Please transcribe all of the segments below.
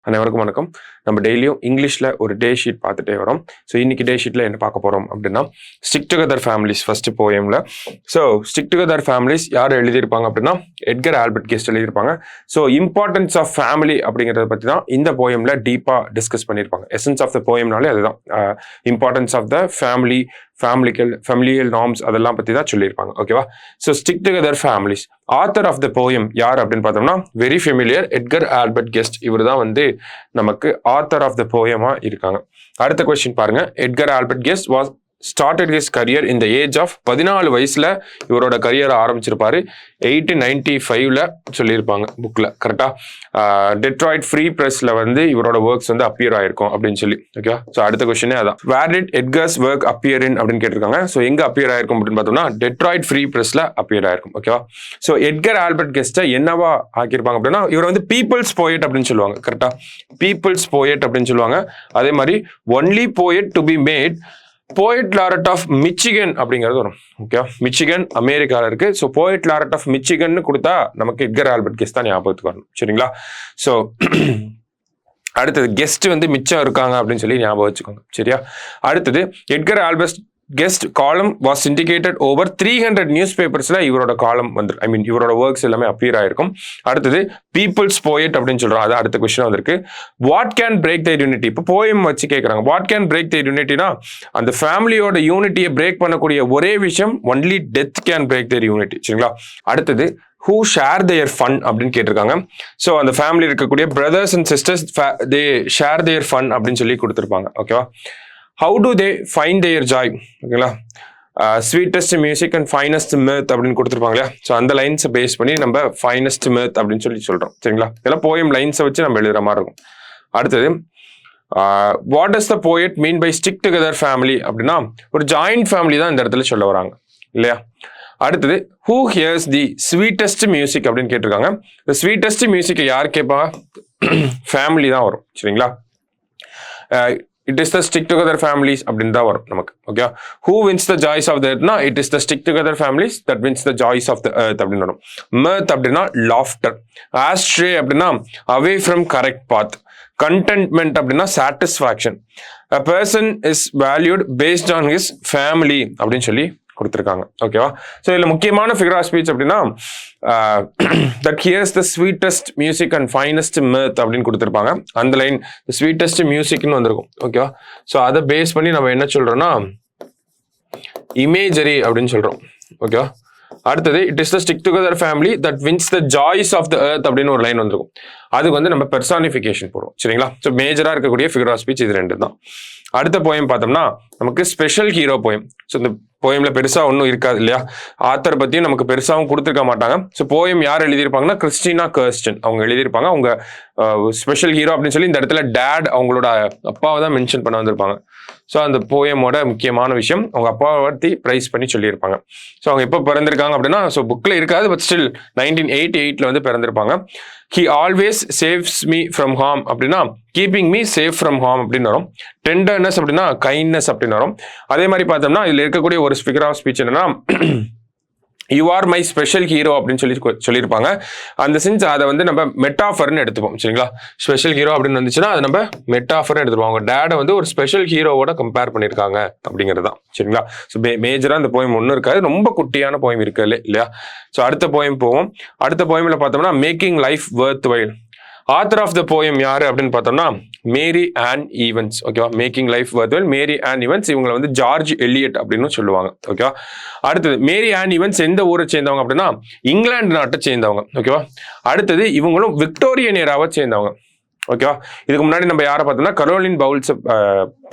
அனைவருக்கும் வணக்கம். நம்ம டெய்லியும் இங்கிலீஷ்ல ஒரு டே ஷீட் பார்த்துட்டே வரோம். ஸோ இன்னைக்கு டே ஷீட்ல என்ன பார்க்க போறோம் அப்படின்னா, stick together families first poem. So stick together families யார் எழுதியிருப்பாங்க அப்படின்னா, எட்கர் ஆல்பர்ட் கெஸ்ட் எழுதியிருப்பாங்க. ஸோ இம்பார்ட்டன்ஸ் ஆஃப் ஃபேமிலி அப்படிங்கிறத பற்றி தான் இந்த போயம்ல டீப்பா டிஸ்கஸ் பண்ணியிருப்பாங்க. எசன்ஸ் ஆஃப் த போயம்னாலே அதுதான், இம்பார்ட்டன்ஸ் ஆஃப் த ஃபேமிலியல் நார்ம்ஸ் அதெல்லாம் பற்றி தான் சொல்லியிருப்பாங்க. ஓகேவா? So stick together families author of the poem யார் அப்படின்னு பார்த்தோம்னா, very familiar Edgar Albert Guest. இவர் தான் வந்து நமக்கு ஆத்தர் ஆஃப் த போயமா இருக்காங்க. அடுத்த கொஸ்டின் பாருங்க. Edgar Albert guest was started his career in the age of 14 வயசுல இவரோட கரியரை ஆரம்பிச்சிருப்பாரு. 1895ல சொல்லியிருப்பாங்க புக்ல. கரெக்டா? டெட்ராய்ட் ஃப்ரீ பிரஸ்ல வந்து இவரோட ஒர்க்ஸ் வந்து அப்பியர் ஆயிருக்கும் அப்படின்னு சொல்லி. ஓகே. ஸோ அடுத்த கொஸ்டினே அதான். Where did Edgar's work appear in அப்படின்னு கேட்டிருக்காங்க. ஸோ எங்க அப்பியர் ஆயிருக்கும் அப்படின்னு பார்த்தோம்னா, டெட்ராய்ட் ஃப்ரீ பிரஸ்ல அப்பியர் ஆயிருக்கும். ஓகேவா? ஸோ எட்கர் ஆல்பர்ட் கெஸ்ட்டை என்னவா ஆக்கியிருப்பாங்க அப்படின்னா, இவர் வந்து பீப்புள்ஸ் போயட் அப்படின்னு சொல்லுவாங்க. கரெக்டா? பீப்புள்ஸ் போயட் அப்படின்னு சொல்லுவாங்க. அதே மாதிரி only poet to be made poet laureate of Michigan அப்படிங்கிறது வரும். ஓகே, மிச்சிகன் அமெரிக்காவில் இருக்கு. So poet laureate of Michigan கொடுத்தா நமக்கு எட்கர் ஆல்பர்ட் கெஸ்ட் தான் ஞாபகத்துக்கு வரணும். சரிங்களா? ஸோ அடுத்தது கெஸ்ட் வந்து மிச்சம் இருக்காங்க அப்படின்னு சொல்லி ஞாபகம் வச்சுக்கோங்க. சரியா? அடுத்தது எட்கர் ஆல்பர்ட் கெஸ்ட் காலம் வாஸ் சிண்டிகேட்டட் ஓவர் 300 நியூஸ் பேப்பர்ஸ்ல இவரோட காலம் வந்து இவரோட ஒர்க்ஸ் எல்லாமே அப்பியர் ஆயிருக்கும். அடுத்தது பீப்புள்ஸ் போயட் அப்படின்னு சொல்றோம். அது அடுத்த கொஸ்டின் வந்திருக்கு. What can break the unity? இப்போ போயம் வச்சு கேட்கறாங்க. வாட் கேன் பிரேக் த யூனிட்டினா, அந்த ஃபேமிலியோட யூனிட்டியை பிரேக் பண்ணக்கூடிய ஒரே விஷயம் only death can break there unity. சரிங்களா? அடுத்தது who share their fun அப்படின்னு கேட்டிருக்காங்க. ஸோ அந்த ஃபேமிலி இருக்கக்கூடிய brothers and sisters they share their fun அப்படின்னு சொல்லி கொடுத்துருப்பாங்க. ஓகேவா? How do they find their joy? ஓகேங்களா? ஸ்வீட்டஸ்ட் மியூசிக் அண்ட் ஃபைனஸ்ட் மிர்த் அப்படின்னு கொடுத்துருப்பாங்க இல்லையா? ஸோ அந்த லைன்ஸை பேஸ் பண்ணி நம்ம ஃபைனஸ்ட் மிர்த் அப்படின்னு சொல்லி சொல்றோம். சரிங்களா? இதெல்லாம் போயம் லைன்ஸை வச்சு நம்ம எழுதுற மாதிரி இருக்கும். அடுத்தது what does the poet mean by stick together family அப்படின்னா, ஒரு ஜாயிண்ட் ஃபேமிலி தான் இந்த இடத்துல சொல்ல வராங்க இல்லையா? அடுத்தது who hears the sweetest music அப்படின்னு கேட்டிருக்காங்க. இந்த ஸ்வீட்டஸ்ட் மியூசிக்கை யார் கேட்பாங்க? ஃபேமிலி தான் வரும். சரிங்களா? It is the stick together families அப்படின்னு தான் வரும் நமக்கு. Okay. Who wins the joys of the எர்த்னா, it is the stick together families that wins the joys of the earth அப்படின்னு வரும். மிர்த் அப்படின்னா லாஃப்டர். ஆஸ்ட்ரே அப்படின்னா away from correct path. Contentment அப்படின்னா satisfaction. A person is valued based on his family அப்படின்னு சொல்லி கொடுத்துருக்காங்க. ஓகேவா? ஸோ இதில் முக்கியமான ஃபிகர் ஆஃப் ஸ்பீச் அப்படின்னா, that hears the sweetest music and finest மிர்த் அப்படின்னு கொடுத்துருப்பாங்க. அந்த லைன் ஸ்வீட்டஸ்ட் மியூசிக்னு வந்திருக்கும். ஓகேவா? ஸோ அதை பேஸ் பண்ணி நம்ம என்ன சொல்றோம்னா, இமேஜரி அப்படின்னு சொல்றோம். ஓகேவா? அடுத்தது it is the stick together family that wins the joys of the earth அப்படின்னு ஒரு லைன் வந்திருக்கும். அதுக்கு வந்து நம்ம பெர்சானிஃபிகேஷன் போடுவோம். சரிங்களா? ஸோ மேஜரா இருக்கக்கூடிய ஃபிகர் ஆஃப் ஸ்பீச் இது ரெண்டு தான். அடுத்த போயம் பார்த்தோம்னா நமக்கு ஸ்பெஷல் ஹீரோ போயம். ஸோ இந்த போயம்ல பெருசா ஒன்றும் இருக்காது இல்லையா? ஆத்தர் பத்தியும் நமக்கு பெருசாவும் கொடுத்துருக்க மாட்டாங்க. ஸோ போயம் யார் எழுதியிருப்பாங்கன்னா, கிறிஸ்டினா கர்ஸ்டன் அவங்க எழுதியிருப்பாங்க. அவங்க ஸ்பெஷல் ஹீரோ அப்படின்னு சொல்லி இந்த இடத்துல டேட் அவங்களோட அப்பாவை தான் மென்ஷன் பண்ண வந்திருப்பாங்க. ஸோ அந்த போயமோட முக்கியமான விஷயம் அவங்க அப்பாவை பற்றி ப்ரைஸ் பண்ணி சொல்லியிருப்பாங்க. ஸோ அவங்க எப்போ பிறந்திருக்காங்க அப்படின்னா, ஸோ புக்கில் இருக்காது, பட் ஸ்டில் 1988 வந்து பிறந்திருப்பாங்க. He always saves me from harm அப்படின்னா keeping me safe from harm அப்படின்னு வரும். டெண்டர்னஸ் அப்படின்னா கைண்ட்னஸ் அப்படின்னு வரும். அதே மாதிரி பார்த்தோம்னா இதில் இருக்கக்கூடிய ஒரு ஃபிகர் ஆஃப் ஸ்பீச் என்னன்னா, you are my special hero அப்படின்னு சொல்லியிருப்பாங்க. அந்த சென்ஸ் அதை வந்து நம்ம மெட்டாஃபர்னு எடுத்துப்போம். சரிங்களா? ஸ்பெஷல் ஹீரோ அப்படின்னு வந்துச்சுன்னா அதை நம்ம மெட்டாஃபர்னு எடுத்துப்போம். அவங்க டேடை வந்து ஒரு ஸ்பெஷல் ஹீரோவோட கம்பேர் பண்ணியிருக்காங்க அப்படிங்கிறது தான். சரிங்களா? ஸோ மேஜராக அந்த போயம் ஒன்றும் இருக்காது, ரொம்ப குட்டியான போயம் இருக்கு இல்லையா? ஸோ அடுத்த போயம் போவோம். அடுத்த போயமில் பார்த்தோம்னா making life worthwhile. Author of the poem யாரு அப்படின்னு பார்த்தோம்னா, மேரி ஆன் ஈவன்ஸ். ஓகேவா? Making life worthwhile, Mary Ann Evans. இவங்களை வந்து ஜார்ஜ் எலியட் அப்படின்னு சொல்லுவாங்க. ஓகேவா? அடுத்தது மேரி ஆன் ஈவன்ஸ் எந்த ஊரை சேர்ந்தவங்க அப்படின்னா, இங்கிலாந்து நாட்டை சேர்ந்தவங்க. ஓகேவா? அடுத்தது இவங்களும் விக்டோரியன் ஏராவை சேர்ந்தவங்க. ஓகேவா? இதுக்கு முன்னாடி நம்ம யாரை பார்த்தோம்னா, கரோலின் பவுல்ஸ்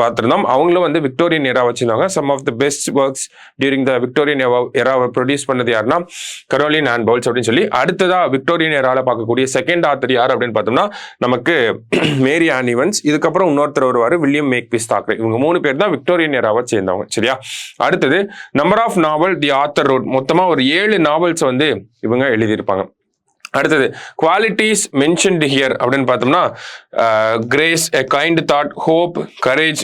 பார்த்துருந்தோம். அவங்களும் வந்து விக்டோரியன் ஏரா வச்சிருந்தாங்க. Some of the best works during the Victorian ஏராவை ப்ரொடியூஸ் பண்ணது யாருன்னா, கரோலின் அண்ட் பவுல்ஸ் அப்படின்னு சொல்லி. அடுத்ததா விக்டோரியன் ஏராவில் பார்க்கக்கூடிய செகண்ட் ஆத்தர் யார் அப்படின்னு பார்த்தோம்னா, நமக்கு மேரி ஆன் ஈவன்ஸ். இதுக்கப்புறம் இன்னொருத்தர் வருவார், வில்லியம் மேக்பீஸ் தாக்கரே. இவங்க 3 பேர் தான் விக்டோரியன் ஏராவை சேர்ந்தவங்க. சரியா? அடுத்தது number of novel the author wrote. மொத்தமாக ஒரு 7 நாவல்ஸ் வந்து இவங்க எழுதியிருப்பாங்க. அடுத்தது குவாலிட்டிஸ் மென்ஷன்டு ஹியர் அப்படின்னு பார்த்தோம்னா, grace, a kind thought, hope, courage,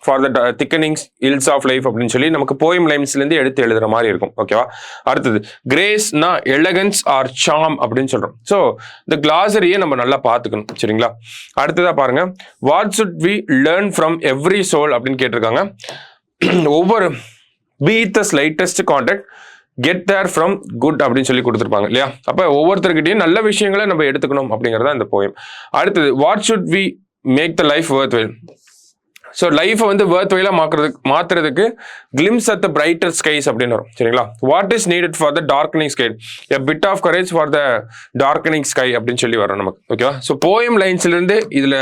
for the thickenings ills of life அப்படின்னு சொல்லி நமக்கு போயம் லைன்ஸ்லேருந்து எடுத்து எழுதுற மாதிரி இருக்கும். ஓகேவா? அடுத்தது கிரேஸ்னா எலகன்ஸ் ஆர் சாம் அப்படின்னு சொல்றோம். ஸோ இந்த கிளாசரியை நம்ம நல்லா பார்த்துக்கணும். சரிங்களா? அடுத்ததா பாருங்க, what should we learn from every soul அப்படின்னு கேட்டிருக்காங்க. ஒவ்வொரு be the slightest contact get there from good அப்படின்னு சொல்லி கொடுத்துருப்பாங்க இல்லையா? அப்போ ஒவ்வொருத்தருக்கிட்டையும் நல்ல விஷயங்களை நம்ம எடுத்துக்கணும் அப்படிங்கிறதா இந்த போயம். அடுத்தது what should we make the life worthwhile. So லைஃப்பை வந்து வர்த் வெயிலாக மாற்றுறதுக்கு glimpse at the brighter skies அப்படின்னு வரும். சரிங்களா? What is needed for the darkening sky, a bit of courage for the darkening sky அப்படின்னு சொல்லி வரும் நமக்கு. ஓகேவா? ஸோ போயம் லைன்ஸ்லேருந்து இதில்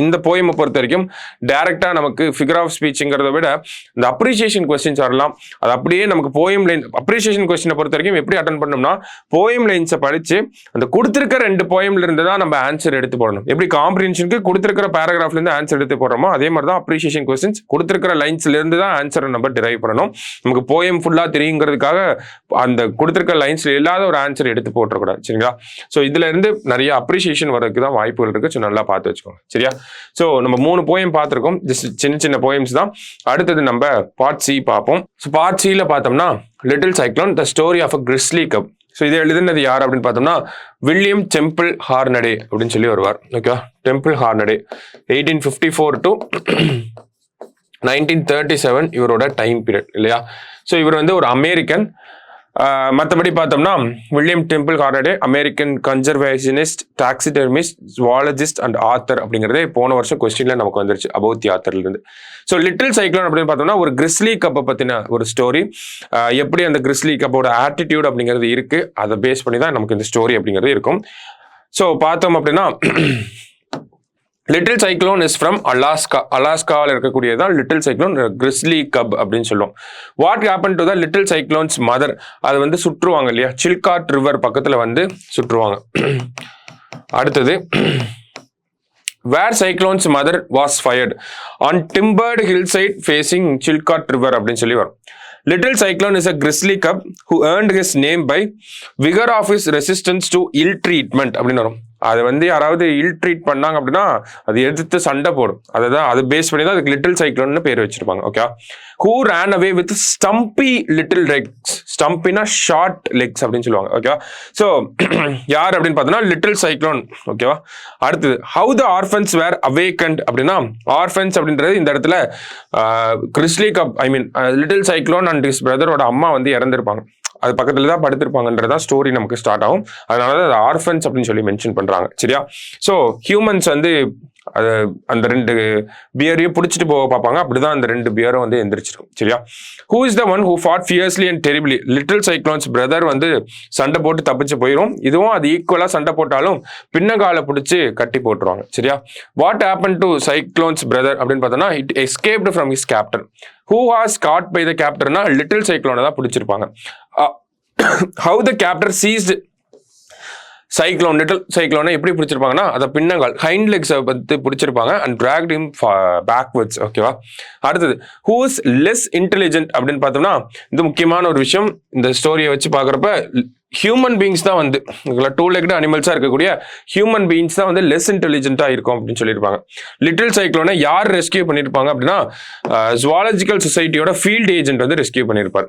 இந்த போயமை பொறுத்த வரைக்கும் டைரெக்டாக நமக்கு ஃபிகர் ஆஃப் ஸ்பீச்சுங்கிறத விட இந்த அப்ரிசியேஷன் கொஸ்டின்ஸ் வரலாம். அது அப்படியே நமக்கு போயம் லைன் அப்ரிசியேஷன் கொஸ்டினை பொறுத்த வரைக்கும் எப்படி அட்டன் பண்ணோம்னா, போயம் லைன்ஸை படித்து அந்த கொடுத்துருக்க 2 போயம்ல இருந்து தான் நம்ம ஆன்சர் எடுத்து போடணும். எப்படி காம்ப்ரிஹென்ஷனுக்கு கொடுத்துருக்கிற பேராகிராஃப்லேருந்து ஆன்சர் எடுத்து போடுறோமோ அதே மாதிரி தான் அப்ரிசியேஷன் கொஸ்டின்ஸ் கொடுத்திருக்கிற லைன்ஸ்ல இருந்து தான் ஆன்சரை நம்ம டிரைவ் பண்ணணும். நமக்கு போயம் ஃபுல்லா தெரியுங்கிறதுக்காக அந்த கொடுத்திருக்கிற லைன்ஸ்ல இல்லாத ஒரு ஆன்சர் எடுத்து போட்டுறக்கூடாது. சரிங்களா? ஸோ இதுல இருந்து நிறைய அப்ரிசியேஷன் வரதுக்கு தான் வாய்ப்புகள் இருக்கு. ஸோ நல்லா பார்த்து வச்சுக்கோங்க. சரியா? ஸோ நம்ம 3 போயம் பார்த்துருக்கோம். ஜஸ்ட் சின்ன சின்ன போயம்ஸ் தான். அடுத்தது நம்ம பார்ட் சி பார்ப்போம். ஸோ பார்ட் சில பார்த்தோம்னா little cyclone the story of a grizzly cub. So இதை எழுதுனது யார் அப்படின்னு பார்த்தோம்னா வில்லியம் டெம்பிள் ஹார்னடே அப்படின்னு சொல்லி வருவார். ஓகேவா? டெம்பிள் ஹார்னடே 1854 to 1937 இவரோட டைம் பீரியட் இல்லையா? ஸோ இவர் வந்து ஒரு அமெரிக்கன். மற்றபடி பார்த்தோம்னா William Temple Hornaday American conservationist, taxidermist, zoologist and author அப்படிங்கிறதே போன வருஷம் கொஸ்டின்ல நமக்கு வந்துருச்சு அபவுட் தி ஆத்தர்ல இருந்து. ஸோ லிட்டில் சைக்ளோன் அப்படின்னு பார்த்தோம்னா ஒரு கிறிஸ்லி கப்பை பத்தின ஒரு ஸ்டோரி. எப்படி அந்த கிறிஸ்லி கப்போட ஆட்டிடியூட் அப்படிங்கிறது இருக்கு, அதை பேஸ் பண்ணி தான் நமக்கு இந்த ஸ்டோரி அப்படிங்கிறது இருக்கும். ஸோ பார்த்தோம் அப்படின்னா little cyclone is from Alaska. அலாஸ்காவில் இருக்கக்கூடியதான் லிட்டில் சைக்ளோன் கிறிஸ்லி கப் அப்படின்னு சொல்லுவோம். What happen to the little cyclone's mother, அது வந்து சுற்றுவாங்க இல்லையா? சில்காட் ரிவர் பக்கத்தில் வந்து சுற்றுவாங்க. அடுத்தது where cyclone's mother was fired on timbered hill side facing Chilkat river அப்படின்னு சொல்லி வரும். Little Cyclone is a grizzly cub who earned his name by vigor of his resistance to ill treatment அப்படின்னு வரும். அதை வந்து யாராவது இல் ட்ரீட் பண்ணாங்க அப்படின்னா அது எதிர்த்து சண்டை போடும். அது பேஸ் பண்ணி தான் அதுக்கு லிட்டில் சைக்ளோன்னு பேர் வச்சிருப்பாங்க. Okay? Who ran away with stumpy little legs. ஸ்டம்பினா ஷார்ட் லெக்ஸ் அப்படின்னு சொல்லுவாங்க. ஓகேவா? ஸோ யார் அப்படின்னு பார்த்தோம்னா லிட்டில் சைக்ளோன். ஓகேவா? அடுத்தது how the orphans were awakened அப்படின்னா ஆர்ஃபன்ஸ் அப்படின்றது இந்த இடத்துல grizzly cub little cyclone and his பிரதரோட அம்மா வந்து இறந்துருப்பாங்க. அது பக்கத்துல தான் படுத்திருப்பாங்கன்றதா ஸ்டோரி நமக்கு ஸ்டார்ட் ஆகும். அதனால அது ஆர்ஃபன்ஸ் அப்படின்னு சொல்லி மென்ஷன் பண்றாங்க. சரியா? ஸோ ஹியூமன்ஸ் வந்து அது அந்த 2 பியரையும் பிடிச்சிட்டு போக பார்ப்பாங்க. அப்படிதான் அந்த 2 பியரும் வந்து எந்திரிச்சிடும். சரியா? Who is the one who ஃபாட் fiercely and terribly. Little cyclones brother வந்து சண்டை போட்டு தப்பிச்சு போயிடும். இதுவும் அது ஈக்குவலா சண்டை போட்டாலும் பின்னகால பிடிச்சி கட்டி போட்டுருவாங்க. சரியா? What happen to cyclone's brother அப்படின்னு பார்த்தோம்னா it escaped from his captain. Who has caught by the கேப்டர்னா லிட்டில் சைக்ளோனை தான் பிடிச்சிருப்பாங்க. How the captor seized cyclone, little சைக்ளோனை எப்படி பிடிச்சிருப்பாங்கன்னா அதை பின்னங்கால் ஹைண்ட் லெக்ஸை பற்றி பிடிச்சிருப்பாங்க அண்ட் டிராக்ட் ஹிம் பேக்வர்ட்ஸ். ஓகேவா? அடுத்தது ஹூ இஸ் லெஸ் இன்டெலிஜென்ட் அப்படின்னு பார்த்தோம்னா இது முக்கியமான ஒரு விஷயம். இந்த ஸ்டோரியை வச்சு பார்க்குறப்ப ஹியூமன் பீயிங்ஸ் தான் வந்து 2 லெக்டு அனிமல்ஸாக இருக்கக்கூடிய ஹியூமன் பீயிங்ஸ் தான் வந்து லெஸ் இன்டெலிஜென்ட்டாக இருக்கும் அப்படின்னு சொல்லியிருப்பாங்க. லிட்டில் சைக்ளோனை யார் ரெஸ்கியூ பண்ணியிருப்பாங்க அப்படின்னா ஜுவாலஜிக்கல் சொசைட்டியோட ஃபீல்டு ஏஜென்ட் வந்து ரெஸ்கியூ பண்ணியிருப்பார்.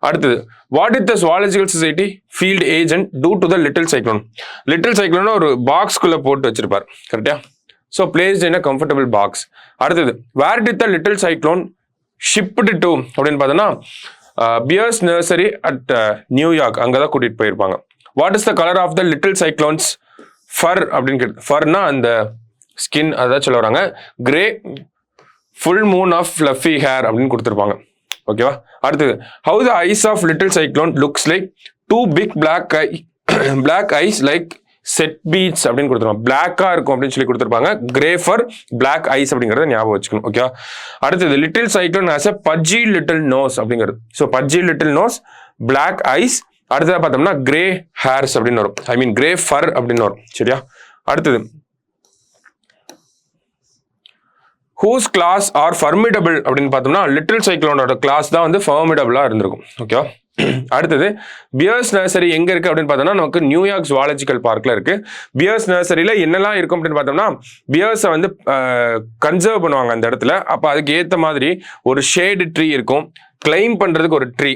அடுத்தது what is the zoological society field agent do to the little cyclone. Little சைக்ளோனை ஒரு பாக்ஸ்குள்ளே போட்டு வச்சிருப்பார். கரெக்டா? So placed in a comfortable box. அடுத்தது where did the little cyclone shifted to அப்படின்னு பார்த்தோன்னா பியர்ஸ் நர்சரி அட் நியூயார்க், அங்கதான் கூட்டிட்டு போயிருப்பாங்க. What is the colour of the little cyclones fur அப்படின்னு கேட்டு, ஃபர்னா அந்த ஸ்கின் அதான் சொல்ல வராங்க. Grey full moon of fluffy hair அப்படின்னு கொடுத்துருப்பாங்க. ஓகேவா? அடுத்தது how the eyes of little cyclone looks like 2 big black eyes like jet beads அப்படின்னு கொடுத்துருவாங்க. பிளாக்கா இருக்கும் அப்படின்னு சொல்லி கொடுத்துருப்பாங்க. கிரே ஃபர் பிளாக் ஐஸ் அப்படிங்கறத ஞாபகம் வச்சுக்கணும். ஓகே? அடுத்தது little cyclone has a pudgy little nose அப்படிங்கிறது. So pudgy little nose, black eyes, அடுத்தது பார்த்தோம்னா கிரே ஹேர்ஸ் அப்படின்னு வரும். கிரே ஃபர் அப்படின்னு வரும். சரியா? அடுத்தது ஹூஸ் கிளாஸ் ஆர் ஃபர்மிடபிள் அப்படின்னு பார்த்தோம்னா லிட்டில் சைக்ளோனோட கிளாஸ் தான் வந்து ஃபர்மிடபிளா இருந்திருக்கும். ஓகே? அடுத்தது பியர்ஸ் நர்சரி எங்க இருக்கு அப்படின்னு பார்த்தோம்னா நமக்கு நியூயார்க் ஜுவாலஜிக்கல் பார்க்ல இருக்கு. பியர்ஸ் நர்சரியில என்னெல்லாம் இருக்கும் அப்படின்னு பார்த்தோம்னா பியர்ஸை வந்து கன்சர்வ் பண்ணுவாங்க அந்த இடத்துல. அப்போ அதுக்கு ஏற்ற மாதிரி ஒரு ஷேடு ட்ரீ இருக்கும், கிளைம் பண்றதுக்கு ஒரு tree,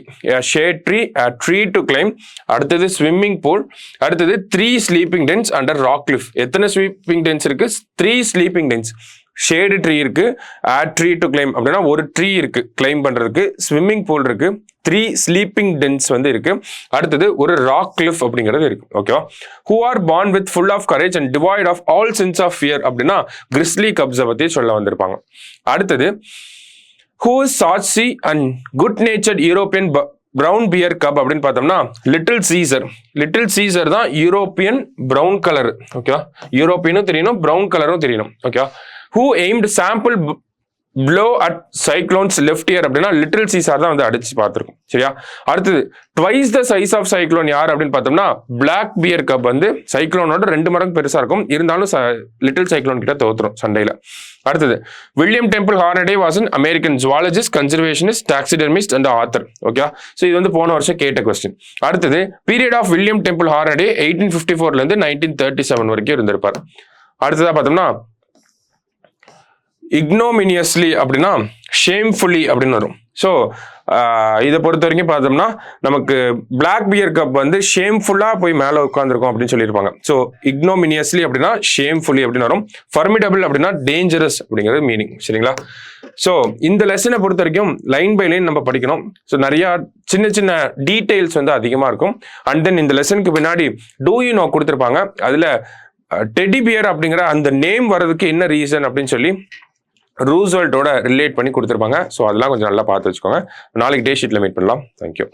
shade tree, tree to climb. அடுத்தது ஸ்விம்மிங் பூல். அடுத்தது 3 sleeping dens under rock cliff. எத்தனை ஸ்லீப்பிங் டென்ஸ் இருக்கு? 3 ஸ்லீப்பிங் டென்ஸ். ஷேடு ட்ரீ இருக்கு, ட்ரீ டு கிளைம் அப்படின்னா ஒரு ட்ரீ இருக்கு கிளைம் பண்றதுக்கு, ஸ்விம்மிங் பூல் இருக்கு, 3 ஸ்லீப்பிங் டென்ஸ் வந்து இருக்கு. அடுத்தது ஒரு ராக் கிளிஃப் அப்படிங்கிறது இருக்கு. ஓகேவா? Who are born with full of courage and devoid of all sense of fear அப்படின்னா கிறிஸ்லி கப்ஸை பத்தி சொல்ல வந்திருப்பாங்க. அடுத்தது who is saucy and good natured European brown bear cub அப்படின்னு பார்த்தோம்னா லிட்டில் சீசர். லிட்டில் சீசர் தான் யூரோப்பியன் பிரவுன் கலர். ஓகேவா? யூரோப்பியனும் தெரியணும், பிரவுன் கலரும் தெரியணும். ஓகேவா? who aimed sample blow at cyclones left ear அப்படின்னா லிட்டில் சீசார் தான் வந்து அடிச்சு பார்த்துருக்கும். சரியா? அடுத்தது twice the size of cyclone யார் அப்படின்னு பார்த்தோம்னா பிளாக் பியர் கப் வந்து சைக்ளோனோட 2 மடங்கு பெருசா இருக்கும், இருந்தாலும் லிட்டில் சைக்ளோன் கிட்ட தோத்துரும் சண்டையில. அடுத்தது William Temple Hornaday was an American zoologist, conservationist, taxidermist and author. Okay, so இது வந்து போன வருஷம் கேட்ட கொஸ்டின். அடுத்தது period of William Temple Hornaday 1854 இருந்து 1937 வரைக்கும் இருந்திருப்பார். அடுத்ததா பார்த்தோம்னா இக்னோமினியஸ்லி அப்படின்னா ஷேம்ஃபுல்லி அப்படின்னு வரும். ஸோ இதை பொறுத்த வரைக்கும் பார்த்தோம்னா நமக்கு பிளாக் பியர் கப் வந்து ஷேம்ஃபுல்லாக போய் மேலே உட்காந்துருக்கும் அப்படின்னு சொல்லியிருப்பாங்க. ஸோ இக்னோமினியஸ்லி அப்படின்னா ஷேம்ஃபுல்லி அப்படின்னு வரும். ஃபர்மிடபிள் அப்படின்னா டேஞ்சரஸ் அப்படிங்கிறது மீனிங். சரிங்களா? ஸோ இந்த லெசனை பொறுத்த வரைக்கும் லைன் பை லைன் நம்ம படிக்கணும். ஸோ நிறையா சின்ன சின்ன டீட்டெயில்ஸ் வந்து அதிகமாக இருக்கும். அண்ட் தென் இந்த லெசனுக்கு பின்னாடி டூ யூ நோ கொடுத்துருப்பாங்க. அதில் டெடி பியர் அப்படிங்கிற அந்த நேம் வர்றதுக்கு என்ன ரீசன் அப்படின்னு சொல்லி ரூஸ்வெல்ட்டோட ரிலேட் பண்ணி கொடுத்துருப்பாங்க. ஸோ அதெல்லாம் கொஞ்சம் நல்லா பார்த்து வச்சுக்கோங்க. நாளைக்கு டே ஷீட்டில் மீட் பண்ணலாம். தேங்க்யூ.